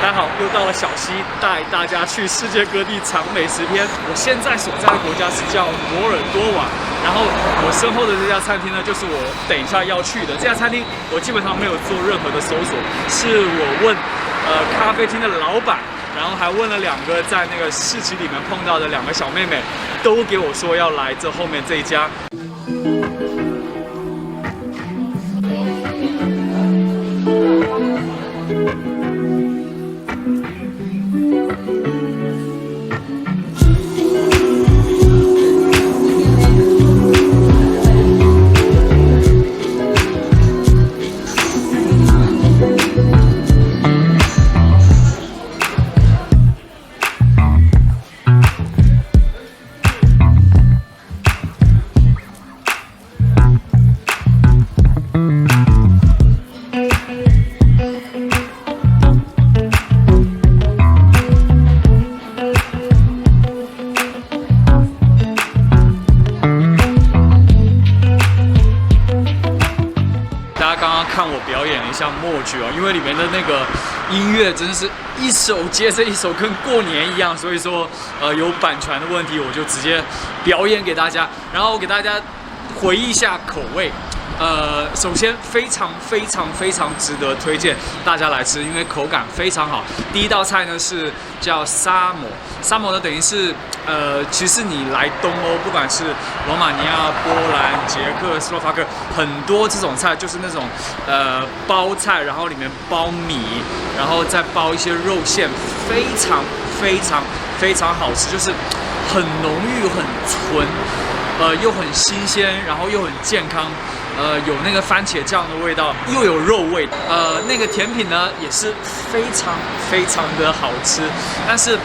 大家好，又到了小溪带大家去世界各地尝美食篇。我现在所在的国家是叫摩尔多瓦，然后我身后的这家餐厅呢，就是我等一下要去的。这家餐厅我基本上没有做任何的搜索，是我问咖啡厅的老板，然后还问了2个在那个市集里面碰到的2个小妹妹，都给我说要来这后面这一家。看我表演了一下默剧哦，因为里面的那个音乐真的是一首接着一首，跟过年一样，所以说有版权的问题，我就直接表演给大家，然后我给大家回忆一下口味。首先非常值得推荐大家来吃，因为口感非常好。第一道菜呢是叫沙摩呢等于是其实你来东欧，不管是罗马尼亚、波兰、捷克斯洛伐克，很多这种菜就是那种包菜，然后里面包米，然后再包一些肉馅，非常好吃，就是很浓郁、很纯，又很新鲜，然后又很健康。有那个番茄酱的味道，又有肉味。那个甜品呢也是非常的好吃，但是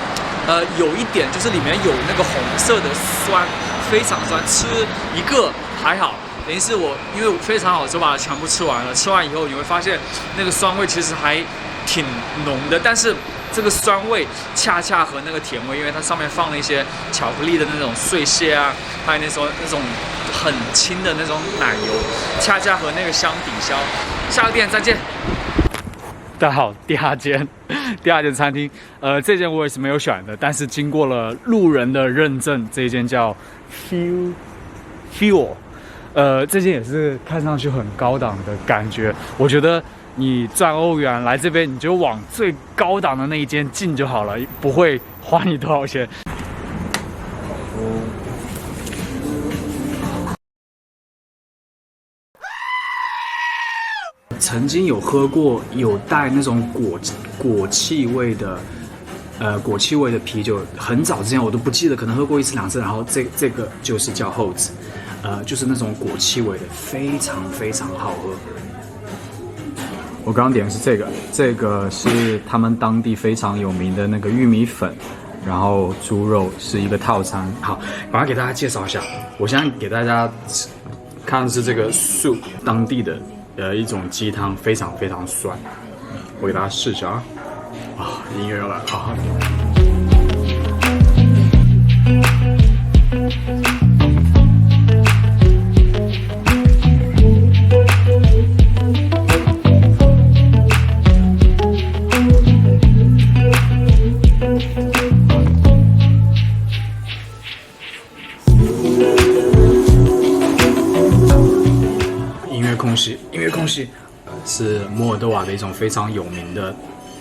有一点就是里面有那个红色的酸，非常酸，吃一个还好。等于是因为我非常好吃，把它全部吃完了。吃完以后你会发现那个酸味其实还挺浓的，但是这个酸味恰恰和那个甜味，因为它上面放了一些巧克力的那种碎屑啊，还有那种很轻的那种奶油，恰恰和那个相抵消。下个店再见。大家好，第二间餐厅，这间我也是没有选的，但是经过了路人的认证，这一间叫 Fuel， 这间也是看上去很高档的感觉，我觉得。你赚欧元来这边，你就往最高档的那一间进就好了，不会花你多少钱。曾经有喝过有带那种果气味的啤酒，很早之前我都不记得，可能喝过1次2次。然后这个就是叫 Holz， 就是那种果气味的，非常好喝。我刚刚点的是这个是他们当地非常有名的那个玉米粉，然后猪肉是一个套餐。好，马上给大家介绍一下。我现在给大家看的是这个 soup 当地的一种鸡汤，非常酸。我给大家试一下啊！音乐要来，好。音乐空隙是摩尔多瓦的一种非常有名的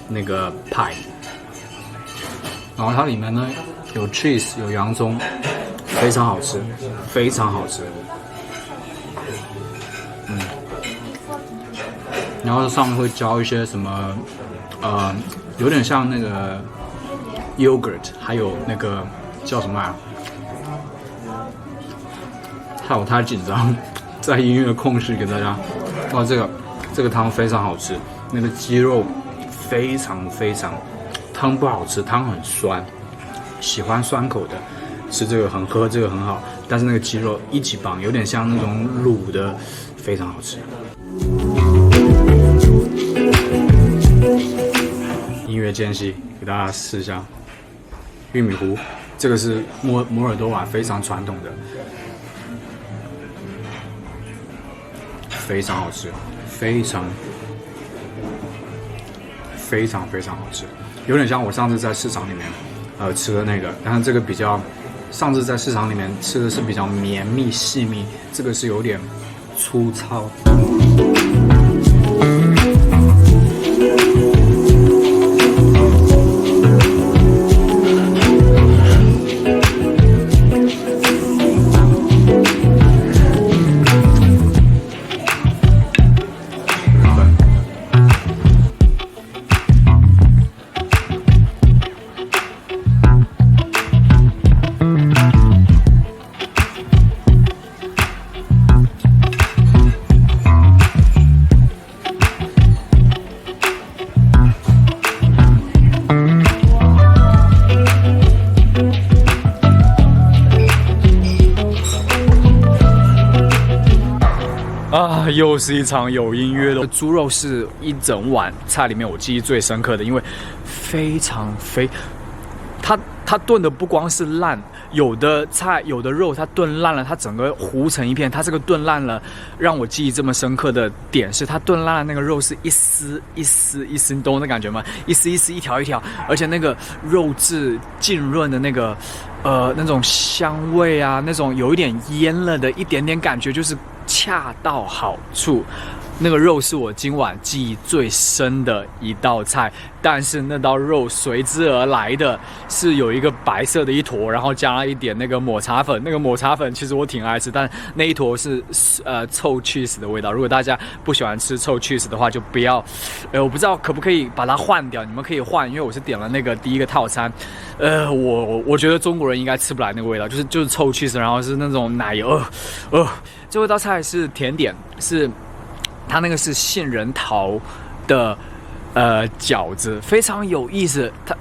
那个派，然后它里面呢有 cheese 有洋葱，非常好吃。然后上面会浇一些什么有点像那个 yogurt， 还有那个叫什么啊？害我太紧张。在音乐空隙给大家，这个汤非常好吃，那个鸡肉非常，汤不好吃，汤很酸，喜欢酸口的吃这个喝这个很好，但是那个鸡肉一级棒，有点像那种卤的，非常好吃。音乐间隙给大家试一下玉米糊，这个是摩尔多瓦非常传统的。非常好吃，非常非常好吃，有点像我上次在市场里面吃的那个，但是这个比较，上次在市场里面吃的是比较绵密细密，这个是有点粗糙。又是一场有音乐的猪肉，是一整碗菜里面我记忆最深刻的，因为非常它炖的不光是烂，有的菜有的肉它炖烂了，它整个糊成一片。它这个炖烂了，让我记忆这么深刻的点是，它炖烂了那个肉是一丝一丝一丝，你懂我的感觉吗？一丝一丝，一条一条，而且那个肉质浸润的那个那种香味啊，那种有一点腌了的一点点感觉，就是恰到好处。那个肉是我今晚记忆最深的一道菜，但是那道肉随之而来的是有一个白色的一坨，然后加了一点那个抹茶粉。那个抹茶粉其实我挺爱吃，但那一坨是臭 cheese 的味道。如果大家不喜欢吃臭 cheese 的话，就不要。我不知道可不可以把它换掉，你们可以换，因为我是点了那个第一个套餐。我觉得中国人应该吃不来那个味道，就是臭 cheese，然后是那种奶油。这道菜是甜点，是。它那个是杏仁桃的饺子，非常有意思。它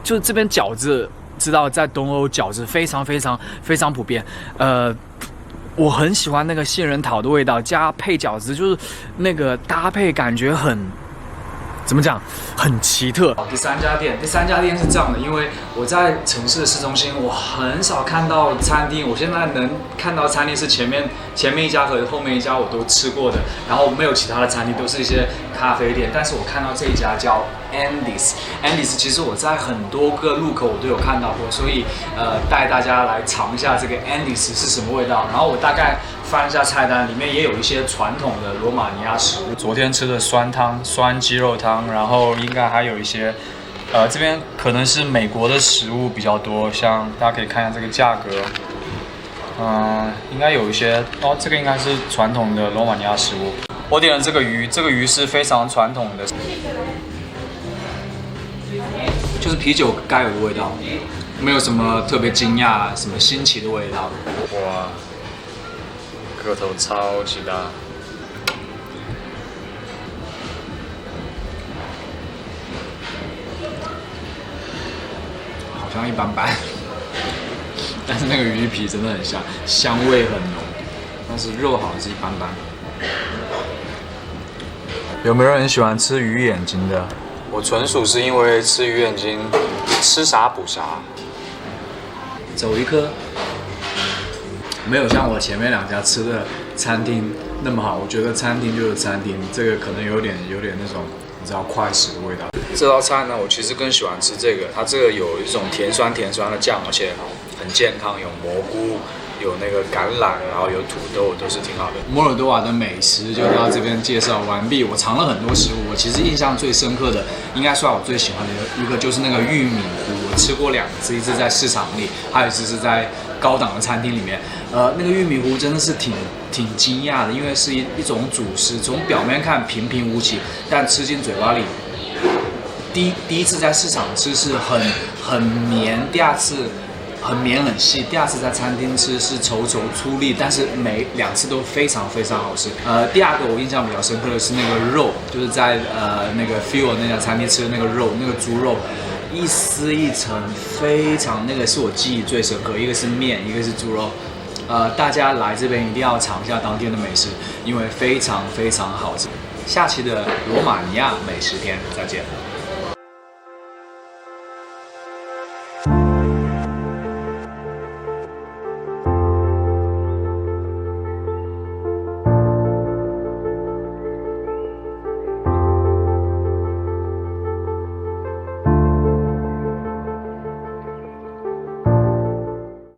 就是这边饺子，知道在东欧饺子非常普遍。我很喜欢那个杏仁桃的味道，加配饺子，就是那个搭配感觉怎么讲，很奇特。第三家店是这样的，因为我在城市的市中心，我很少看到餐厅。我现在能看到餐厅是前面一家和后面一家我都吃过的，然后没有其他的餐厅，都是一些咖啡店。但是我看到这一家叫 Andy's， 其实我在很多个路口我都有看到过，所以带大家来尝一下这个 Andy's 是什么味道。然后我大概翻一下菜单，里面也有一些传统的罗马尼亚食物。昨天吃的酸鸡肉汤，然后应该还有一些，这边可能是美国的食物比较多，像大家可以看一下这个价格，应该有一些这个应该是传统的罗马尼亚食物。我点了这个鱼是非常传统的，就是啤酒该有的味道，没有什么特别惊讶、什么新奇的味道。哇！个头超级大，好像一般般，但是那个鱼皮真的很香，香味很浓，但是肉好像是一般般。有没有人喜欢吃鱼眼睛的？我纯属是因为吃鱼眼睛，吃啥补啥。走一颗。没有像我前面两家吃的餐厅那么好，我觉得餐厅就是餐厅，这个可能有点那种你知道快食的味道。这道菜呢，我其实更喜欢吃这个，它这个有一种甜酸的酱，而且很健康，有蘑菇，有那个橄榄，然后有土豆，都是挺好的。摩尔多瓦的美食就到这边介绍完毕。我尝了很多食物，我其实印象最深刻的，应该算我最喜欢的一个就是那个玉米糊，我吃过2次，一次在市场里，还有一次是在高档的餐厅里面。那个玉米糊真的是挺惊讶的，因为是一种主食，从表面看平平无奇，但吃进嘴巴里，第一次在市场吃是很绵，第二次很绵很细，第2次在餐厅吃是稠粗粒，但是每2次都非常好吃。第2个我印象比较深刻的是那个肉，就是在那个 Fuel 那家餐厅吃的那个肉，那个猪肉。一丝一层，非常那个是我记忆最深刻，一个是面，一个是猪肉。大家来这边一定要尝一下当天的美食，因为非常好吃。下期的罗马尼亚美食篇再见。